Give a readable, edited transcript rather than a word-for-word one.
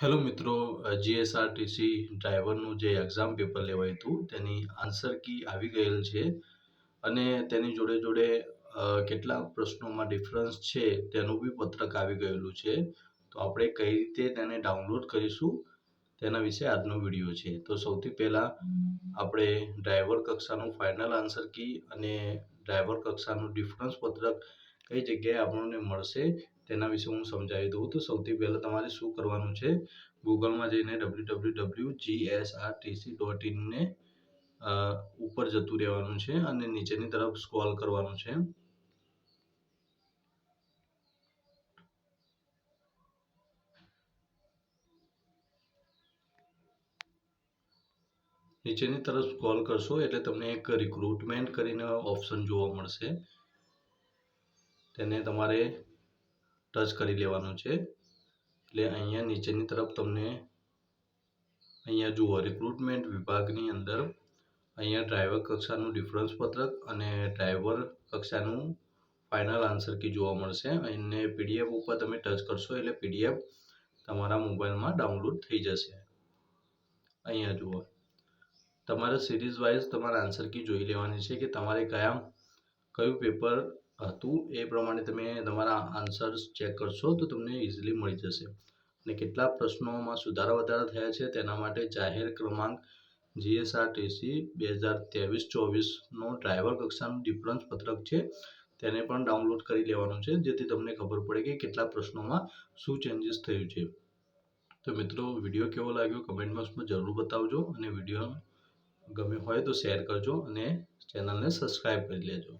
Hello મિત્રો, GSRTC ડ્રાઈવરનું જે exam paper લેવાયું હતું તેની આન્સર કી આવી ગયેલ છે અને તેની જોડે જોડે કેટલા પ્રશ્નોમાં ડિફરન્સ છે તેનું બી પત્રક આવી ગયેલું છે. તો આપણે કઈ રીતે તેને ડાઉનલોડ કરીશું તેના વિશે આજનો વિડીયો છે. તો સૌથી પહેલાં આપણે ડ્રાઈવર કક્ષાનું ફાઇનલ આન્સર કી અને ડ્રાઈવર કક્ષાનું ડિફરન્સ પત્રક કઈ જગ્યાએ આપણને મળશે તેના વિશે હું સમજાવી દઉં. તો સૌથી પહેલાં તમારે શું કરવાનું છે, ગૂગલમાં જઈને www.gsrtc.in ને ઉપર જતું રહેવાનું છે અને નીચેની તરફ સ્ક્રોલ કરવાનું છે. નીચેની તરફ સ્ક્રોલ કરશો એટલે તમને એક રિક્રુટમેન્ટ કરીને ઓપ્શન જોવા મળશે. તેને તમારે ટચ કરી લેવાનું છે. એટલે અહીંયા નીચેની તરફ તમને અહીંયા જુઓ રિક્રુટમેન્ટ વિભાગની અંદર અહીંયા ડ્રાઈવર કક્ષાનું ડિફરન્સ પત્રક અને ડ્રાઈવર કક્ષાનું ફાઇનલ આન્સર કી જોવા મળશે. અને પીડીએફ ઉપર તમે ટચ કરશો એટલે પીડીએફ તમારા મોબાઈલમાં ડાઉનલોડ થઈ જશે. અહીંયા જુઓ, તમારે સિરીઝ વાઇઝ તમારા આન્સર કી જોઈ લેવાની છે કે તમારે કયું પેપર હતું એ પ્રમાણે તમે તમારા આન્સર્સ ચેક કરશો તો તમને ઇઝીલી મળી જશે. અને કેટલા પ્રશ્નોમાં સુધારા વધારા થયા છે તેના માટે જાહેર ક્રમાંક જીએસઆરટીસી 2023-24નો ડ્રાઈવર કક્ષાનું ડિફરન્સ પત્રક છે તેને પણ ડાઉનલોડ કરી લેવાનું છે, જેથી તમને ખબર પડે કે કેટલા પ્રશ્નોમાં શું ચેન્જીસ થયું છે. તો મિત્રો, વિડીયો કેવો લાગ્યો કમેન્ટ બોક્સમાં જરૂર બતાવજો અને વિડીયો ગમ્યો હોય તો શેર કરજો અને ચેનલને સબસ્ક્રાઈબ કરી લેજો.